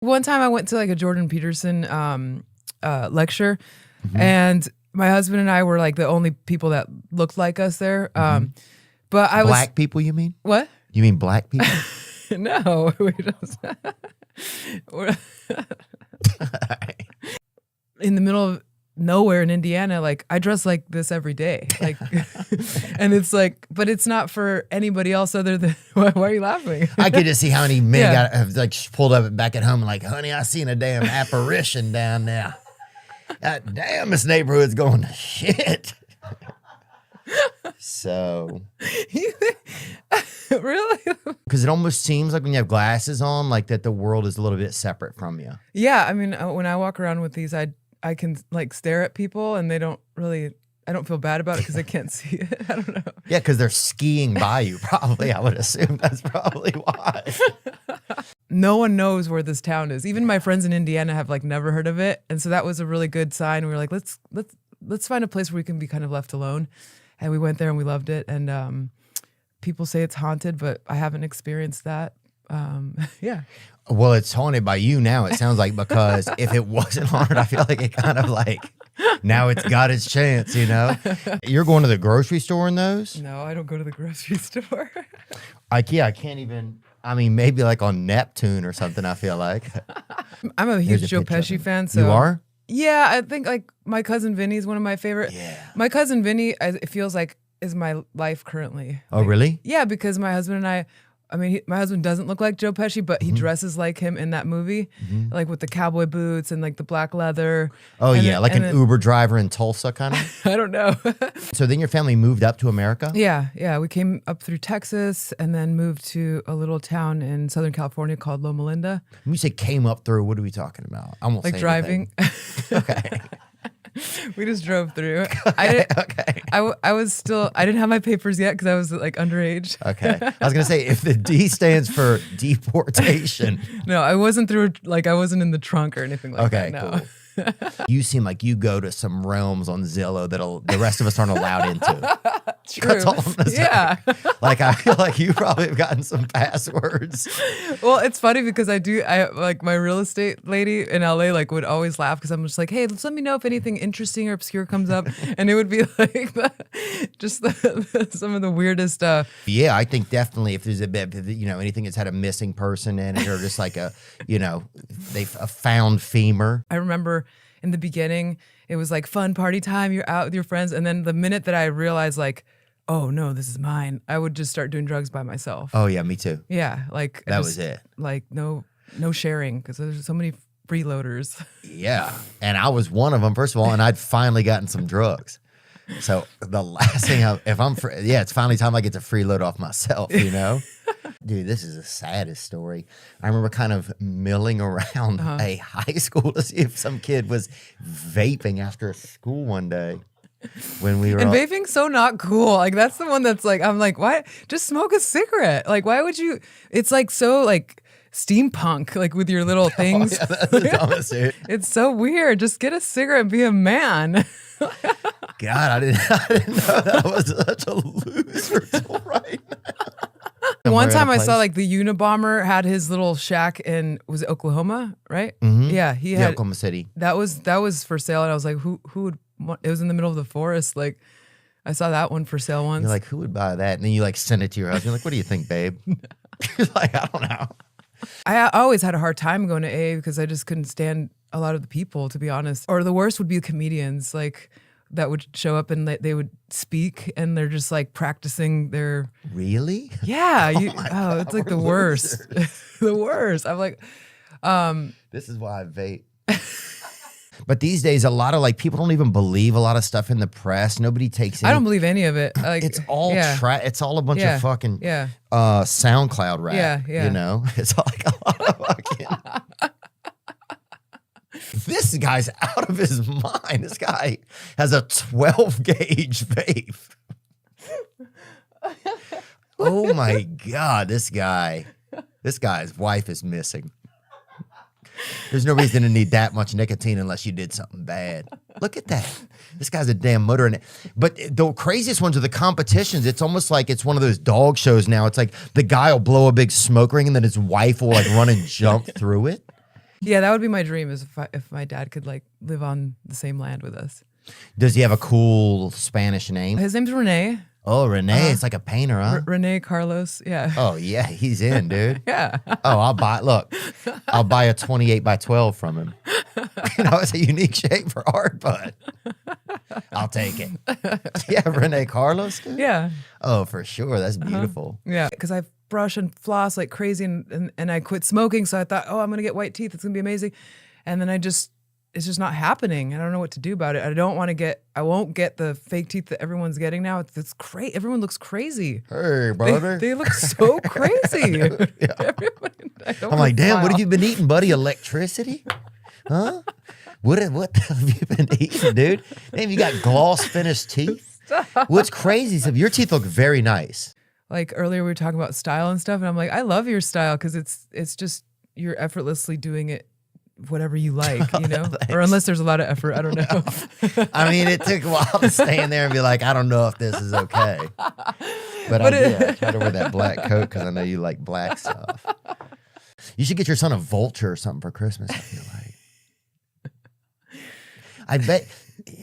One time I went to like a Jordan Peterson lecture, and my husband and I were like the only people that looked like us there. But I was Black people, you mean? What? You mean black people? No, we just in the middle of nowhere in Indiana. Like I dress like this every day, like, and it's like, but it's not for anybody else other than. Why are you laughing? I could just see how many men have like pulled up back at home and like, honey, I seen a damn apparition down there. God damn, this neighborhood's going to shit. So, really? Because it almost seems like when you have glasses on, like that the world is a little bit separate from you. Yeah, I mean, when I walk around with these, I can like stare at people, and they don't really. I don't feel bad about it because I can't see it. I don't know. Yeah, because they're skiing by you. Probably, I would assume that's probably why. No one knows where this town is. Even my friends in Indiana have like never heard of it, and so that was a really good sign. We were like, let's find a place where we can be kind of left alone. And we went there and we loved it. And people say it's haunted, but I haven't experienced that. Yeah. Well, it's haunted by you now, it sounds like, because if it wasn't haunted, I feel like it kind of like, now it's got its chance, you know? You're going to the grocery store in those? No, I don't go to the grocery store. I can't even, I mean, maybe like on Neptune or something, I feel like. I'm a huge Joe Pesci fan. So you are? Yeah, I think like my Cousin Vinnie is one of my favorite. Yeah. My Cousin Vinnie, it feels like, is my life currently. Oh, really? Yeah, because my husband and I mean, my husband doesn't look like Joe Pesci, but he dresses like him in that movie, like with the cowboy boots and like the black leather. Oh, yeah, like an Uber driver in Tulsa kind of? I don't know. So then your family moved up to America? Yeah. We came up through Texas and then moved to a little town in Southern California called Loma Linda. When you say came up through, what are we talking about? I won't like say driving. Okay. We just drove through. I didn't have my papers yet because I was like underage. Okay. I was going to say, if the D stands for deportation. No, I wasn't through, like I wasn't in the trunk or anything like that. No. Cool. You seem like you go to some realms on Zillow that the rest of us aren't allowed into. True. That's all I'm gonna say. Yeah. Like, I feel like you probably have gotten some passwords. Well, it's funny because I like my real estate lady in LA like would always laugh because I'm just like, hey, just let me know if anything interesting or obscure comes up. And it would be like some of the weirdest. Yeah, I think definitely if there's anything that's had a missing person in it or just like a found femur. I remember in the beginning, it was like fun party time. You're out with your friends. And then the minute that I realized like, oh no, this is mine, I would just start doing drugs by myself. Oh yeah, me too. Yeah. Like that was it. Like no sharing because there's so many freeloaders. Yeah. And I was one of them, first of all, and I'd finally gotten some drugs. So the last thing, it's finally time I get to freeload off myself, you know? Dude, this is the saddest story. I remember kind of milling around a high school to see if some kid was vaping after school one day when we were. And vaping's so not cool. Like that's the one that's like, I'm like, why? Just smoke a cigarette. Like, why would you? It's like so like steampunk, like with your little things. Oh, yeah, that's the dumbest, dude. It's so weird. Just get a cigarette and be a man. God, I didn't know that I was such a loser till right now. One time I saw like the Unabomber had his little shack in, was it Oklahoma, right? Mm-hmm. Yeah, he had Oklahoma City. That was for sale, and I was like, who would want? It was in the middle of the forest. Like, I saw that one for sale once. You're like, who would buy that? And then you like send it to your husband. You're like, what do you think, babe? You're like, I don't know. I always had a hard time going to AA because I just couldn't stand a lot of the people, to be honest. Or the worst would be comedians, like that would show up and they would speak and they're just like practicing their. Really? Yeah. It's like the worst. The worst. I'm like, this is why I vape. But these days, a lot of like people don't even believe a lot of stuff in the press. Nobody takes. I don't believe any of it. Like, it's all it's all a bunch of fucking SoundCloud rap. Yeah. You know, it's like a lot of fucking. This guy's out of his mind. This guy has a 12-gauge vape. Oh my God, this guy's wife is missing. There's no reason to need that much nicotine unless you did something bad. Look at that. This guy's a damn motor in it. But the craziest ones are the competitions. It's almost like it's one of those dog shows now. It's like the guy will blow a big smoke ring and then his wife will like run and jump through it. Yeah, that would be my dream is if my dad could like live on the same land with us. Does he have a cool Spanish name? His name's Rene. Oh, Rene. It's like a painter, huh? Rene Carlos. Yeah. Oh, yeah. He's in, dude. Yeah. Oh, I'll buy a 28 by 12 from him. It's a unique shape for art, but I'll take it. Yeah, Rene Carlos, dude? Yeah. Oh, for sure. That's beautiful. Yeah. Because I brush and floss like crazy and I quit smoking. So I thought, oh, I'm going to get white teeth. It's going to be amazing. And then it's just not happening. I don't know what to do about it. I won't get the fake teeth that everyone's getting now. It's great. Everyone looks crazy. Hey, brother. They look so crazy. Yeah. I'm like, damn, what have you been eating, buddy? Electricity? Huh? What the hell have you been eating, dude? Damn, you got gloss finished teeth? What's crazy is your teeth look very nice. Like earlier we were talking about style and stuff, and I'm like, I love your style because it's just you're effortlessly doing it whatever you like, you know? Or unless there's a lot of effort, I don't know. I mean, it took a while to stand there and be like, I don't know if this is okay. But I did. I tried to wear that black coat because I know you like black stuff. You should get your son a vulture or something for Christmas, I feel like. I bet.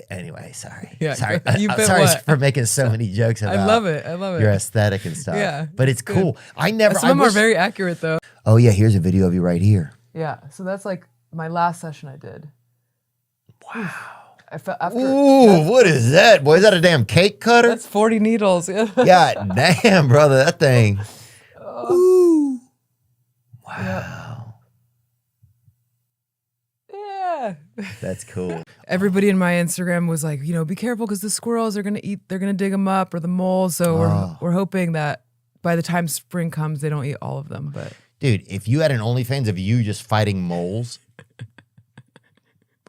Anyway, sorry. Yeah, sorry. you I'm bet sorry what? for making so many jokes about I love it. your aesthetic and stuff. Yeah, But it's cool. Some of them are very accurate though. Oh, yeah. Here's a video of you right here. Yeah. So that's like my last session I did. Wow. I felt after. Ooh, what is that, boy? Is that a damn cake cutter? That's 40 needles. Yeah. God damn, brother. That thing. Ooh. Wow. Yeah. That's cool. Everybody in my Instagram was like, be careful because the squirrels are gonna dig them up, or the moles. So we're hoping that by the time spring comes, they don't eat all of them. But dude, if you had an OnlyFans of you just fighting moles,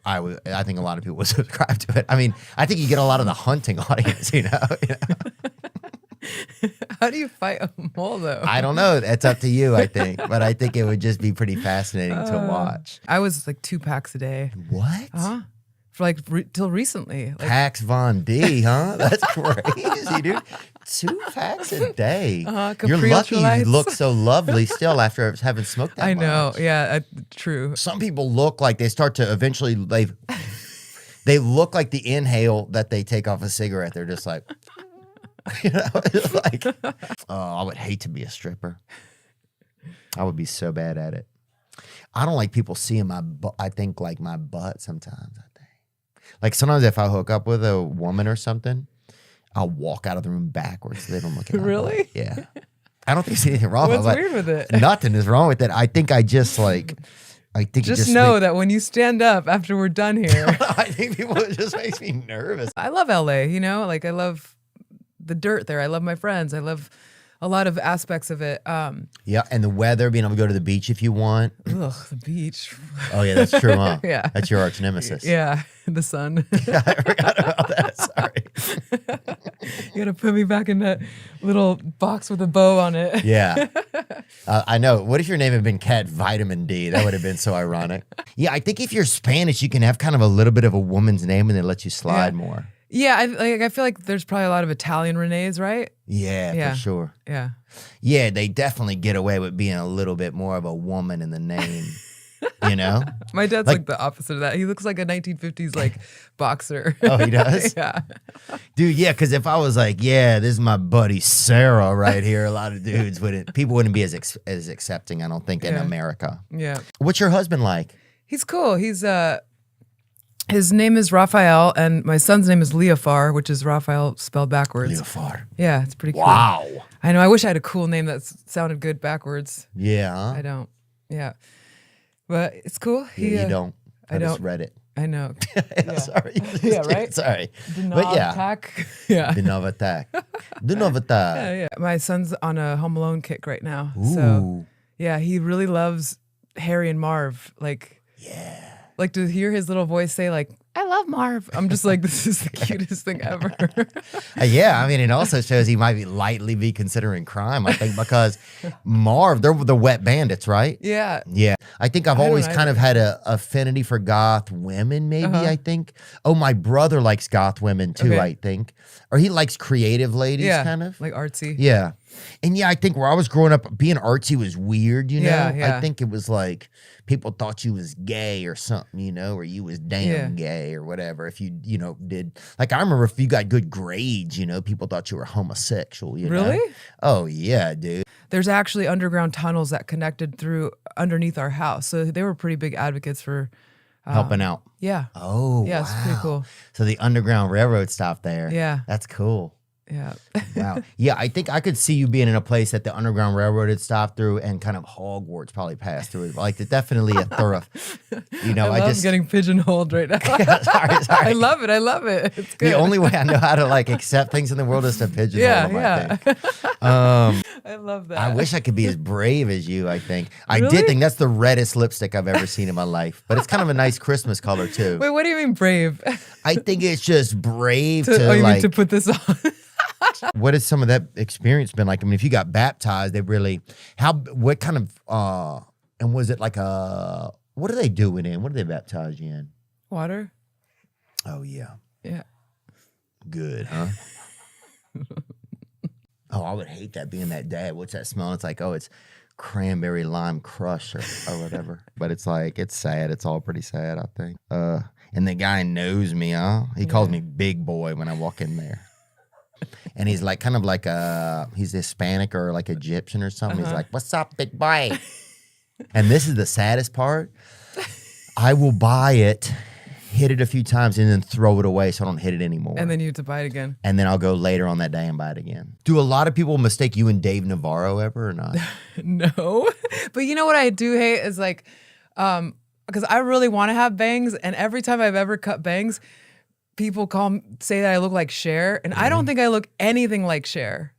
I think a lot of people would subscribe to it. I mean, I think you get a lot of the hunting audience, you know? How do you fight a mole though? I don't know. That's up to you, I think. But I think it would just be pretty fascinating to watch. I was like 2 packs a day. What? For like till recently. Like, Pax Von D, huh? That's crazy, dude. 2 packs a day. You're lucky you look so lovely still after having smoked that much. I know. Yeah, true. Some people look like they start to eventually, they look like the inhale that they take off a cigarette. They're just like, I would hate to be a stripper. I would be so bad at it. I don't like people seeing my butt. I think like my butt sometimes, Like sometimes if I hook up with a woman or something, I'll walk out of the room backwards so they don't look at my Really? butt. Yeah. I don't think there's anything wrong with it. What's weird with it? Nothing is wrong with it. I think I just know that when you stand up after we're done here. I think it just makes me nervous. I love LA, like I love the dirt there. I love my friends. I love a lot of aspects of it. Yeah, and the weather, being able to go to the beach if you want. Ugh, the beach. Oh yeah, that's true, huh? Yeah. That's your arch nemesis. Yeah, the sun. Yeah, I forgot about that. Sorry. You gotta put me back in that little box with a bow on it. Yeah. I know. What if your name had been Cat Vitamin D? That would have been so ironic. Yeah, I think if you're Spanish, you can have kind of a little bit of a woman's name and then let you slide more. Yeah, I feel like there's probably a lot of Italian Renees, right? Yeah, for sure. Yeah. Yeah, they definitely get away with being a little bit more of a woman in the name. You know? My dad's like the opposite of that. He looks like a 1950s like boxer. Oh, he does? Yeah. Dude, yeah, because if I was like, yeah, this is my buddy Sarah right here, a lot of dudes people wouldn't be as accepting, I don't think, in America. Yeah. What's your husband like? He's cool. His name is Raphael, and my son's name is Leofar, which is Raphael spelled backwards. Leofar. Yeah, it's pretty cool. Wow. I know. I wish I had a cool name that sounded good backwards. Yeah. Huh? I don't. Yeah. But it's cool. Yeah, you don't. I just read it. I know. Sorry. Yeah, right? Sorry. But attack. Yeah. attack. attack. Yeah. My son's on a Home Alone kick right now. Ooh. So, yeah, he really loves Harry and Marv. Like to hear his little voice say like, I love Marv. I'm just like, this is the cutest thing ever. Yeah, I mean, it also shows he might be considering crime, I think, because Marv, they're the Wet Bandits, right? Yeah. Yeah. I think I've always kind of had a affinity for goth women, maybe, I think. Oh, my brother likes goth women too, I think. Or he likes creative ladies, kind of. Like artsy. Yeah. And yeah, I think where I was growing up, being artsy was weird, you know? Yeah. I think it was like people thought you was gay or something, you know, or you was damn gay or whatever. If you, did, like, I remember if you got good grades, people thought you were homosexual, you know? Really? Oh, yeah, dude. There's actually underground tunnels that connected through underneath our house. So they were pretty big advocates for Helping out. Yeah. Oh, Yeah, it's pretty wow. cool. So the Underground Railroad stopped there. Yeah. That's cool. Yeah. Wow. Yeah, I think I could see you being in a place that the Underground Railroad had stopped through and kind of Hogwarts probably passed through. Like, it's definitely a thorough, I love getting pigeonholed right now. sorry. I love it. It's good. The only way I know how to like accept things in the world is to pigeonhole them, I think. I love that. I wish I could be as brave as you, I think. I Really? did think that's the reddest lipstick I've ever seen in my life. But it's kind of a nice Christmas color, too. Wait, what do you mean brave? I think it's just brave to you like... mean to put this on? What has some of that experience been like? I mean, if you got baptized, what kind of, and was it like what are they doing in? What do they baptize you in? Water? Oh, yeah. Yeah. Good, huh? Oh, I would hate that being that dad. What's that smell? It's like, oh, it's cranberry lime crush or whatever. But it's like, it's sad. It's all pretty sad, I think. And the guy knows me, huh? He calls me big boy when I walk in there. And he's like, kind of like he's Hispanic or like Egyptian or something. He's like, what's up, big boy? And this is the saddest part. I will buy it, hit it a few times, and then throw it away so I don't hit it anymore. And then you have to buy it again. And then I'll go later on that day and buy it again. Do a lot of people mistake you and Dave Navarro ever or not? No. But you know what I do hate is like, because I really want to have bangs, and every time I've ever cut bangs, people say that I look like Cher, and I don't think I look anything like Cher.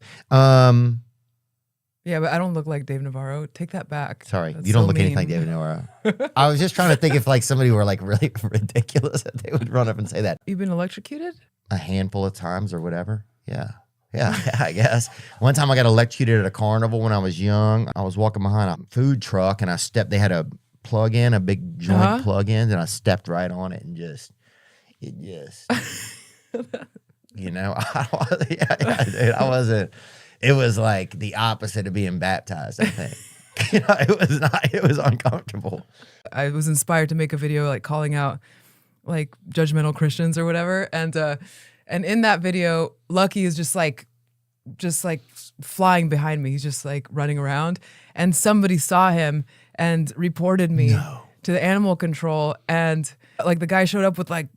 Yeah, but I don't look like Dave Navarro. Take that back. Sorry, That's you don't so look mean. anything like Dave Navarro. I was just trying to think if like somebody were like really ridiculous that they would run up and say that. You've been electrocuted? A handful of times or whatever. Yeah, I guess. One time I got electrocuted at a carnival when I was young. I was walking behind a food truck and they had a plug-in, a big joint plug-in, and I stepped right on it and it just, dude, I wasn't, it was like the opposite of being baptized, I think. It was uncomfortable. I was inspired to make a video like calling out like judgmental Christians or whatever. And in that video, Lucky is just like flying behind me. He's just like running around, and somebody saw him and reported me to the animal control, and like the guy showed up with like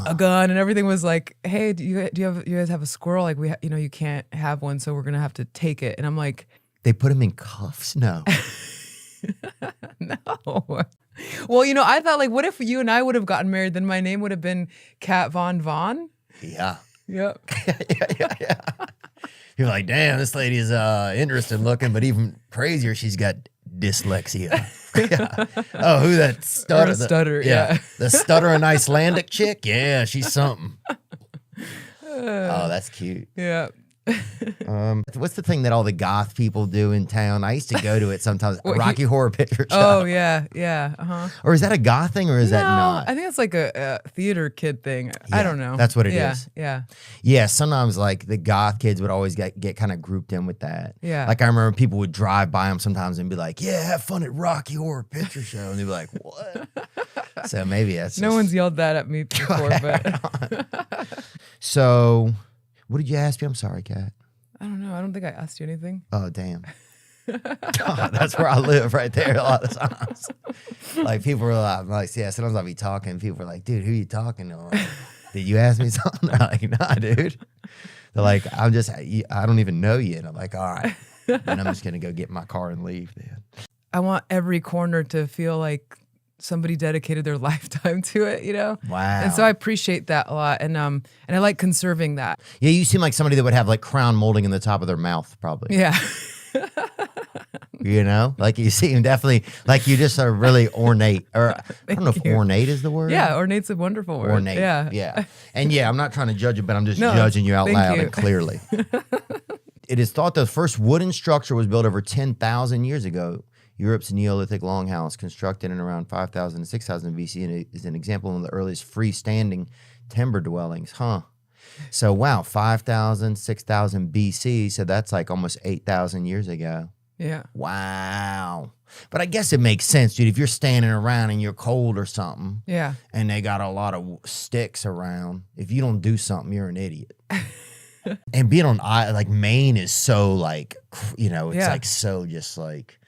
a gun and everything, was like, hey, do you guys have a squirrel? Like you can't have one, so we're gonna have to take it. And I'm like, they put him in cuffs? No. No. Well, I thought like, what if you and I would have gotten married? Then my name would have been Kat Von Vaughn. Yeah. Yep. Yeah. You're like, damn, this lady is interesting looking, but even crazier, she's got dyslexia. Yeah. Oh, who that stutter? Stutter, yeah. The stuttering Icelandic chick? Yeah, she's something. Oh, that's cute. Yeah. What's the thing that all the goth people do in town? I used to go to it sometimes. Rocky Horror Picture Show. Oh, yeah. Uh-huh. Or is that a goth thing or is that not? I think it's like a theater kid thing. I don't know. That's what it is. Yeah. Yeah, sometimes like the goth kids would always get kind of grouped in with that. Yeah. Like I remember people would drive by them sometimes and be like, yeah, have fun at Rocky Horror Picture Show. And they'd be like, what? So maybe that's No one's yelled that at me before, but. So, what did you ask me? I'm sorry, Kat. I don't know. I don't think I asked you anything. Oh, damn. God, that's where I live right there a lot of times. Like people were like, yeah, sometimes I'll be talking. People are like, dude, who are you talking to? Like, did you ask me something? They're like, nah, dude. They're like, I don't even know you. And I'm like, all right. Then I'm just going to go get my car and leave then. I want every corner to feel like somebody dedicated their lifetime to it, Wow. And so I appreciate that a lot. And I like conserving that. Yeah, you seem like somebody that would have like crown molding in the top of their mouth, probably. Yeah. Like you seem definitely like you just are really ornate. Or I don't know if ornate is the word. Yeah, ornate's a wonderful word. Ornate. Yeah. And yeah, I'm not trying to judge it, but I'm just judging you out loud and clearly. It is thought the first wooden structure was built over 10,000 years ago. Europe's Neolithic longhouse, constructed in around 5,000 to 6,000 BC, and is an example of one of the earliest freestanding timber dwellings. Huh. So wow, 5,000, 6,000 BC. So that's like almost 8,000 years ago. Yeah. Wow. But I guess it makes sense, dude. If you're standing around and you're cold or something, Yeah. and they got a lot of sticks around, if you don't do something, you're an idiot. And being on like Maine is so like, you know, it's like so just like,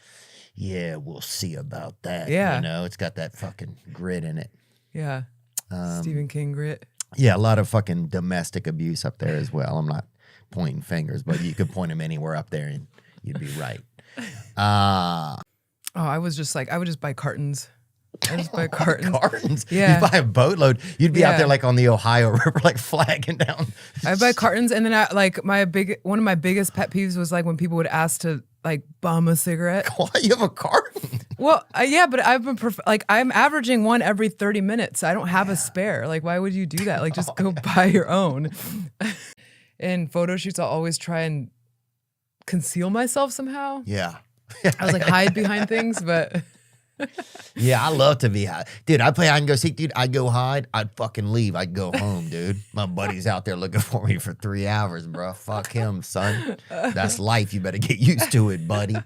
yeah, we'll see about that. Yeah. You know, it's got that fucking grit in it. Yeah. Stephen King grit. Yeah, a lot of fucking domestic abuse up there as well. I'm not pointing fingers, but you could point them anywhere up there and you'd be right. Oh, I would just buy cartons. I just buy cartons. Cartons? Yeah. You buy a boatload. You'd be out there like on the Ohio River, like flagging down. I buy cartons, and then I like one of my biggest pet peeves was like when people would ask to like bum a cigarette. Why you have a carton? Well, yeah, but I'm averaging one every 30 minutes. I don't have a spare. Like, why would you do that? Like, just go buy your own. In photo shoots, I'll always try and conceal myself somehow. Yeah. I was like hide behind things, but yeah, I love to be high. Dude, I play hide and go seek, dude. I'd go hide. I'd fucking leave. I'd go home, dude. My buddy's out there looking for me for 3 hours, bro. Fuck him, son. That's life. You better get used to it, buddy.